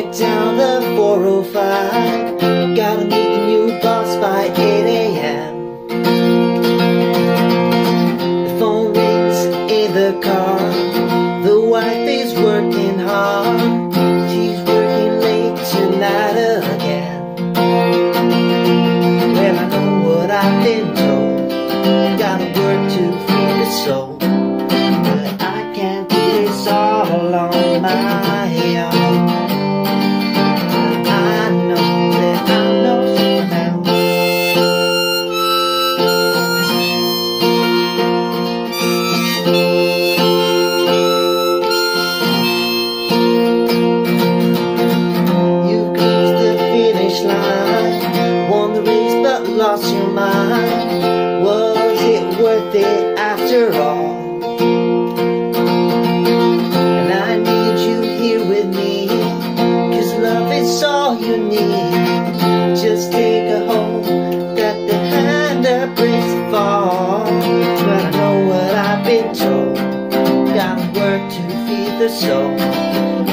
head down the 405. Gotta meet the new boss by 8 a.m. The phone rings in the car. The wife is working hard. She's working late tonight again. Well, I know what I've been told. Gotta work to feed the soul. But I can't do this all on my own. I know that I'm no Superman. You've crossed the finish line, won the race but lost your mind. Was it worth it after all? And I need you here with me, 'cause love is all you need. Just take a hold, got the hand that breaks the fall. But I know what I've been told, gotta work to feed the soul.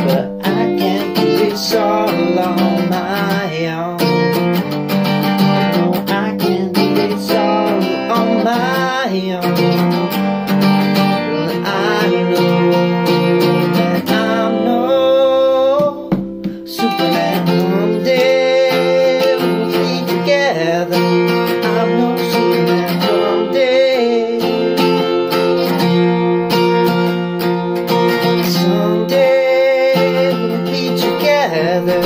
But I can't do this all on my own. No, I can't do this all on my own. I know that I'm no Superman. One day we'll be together. I'm no Superman. One day, someday we'll be together.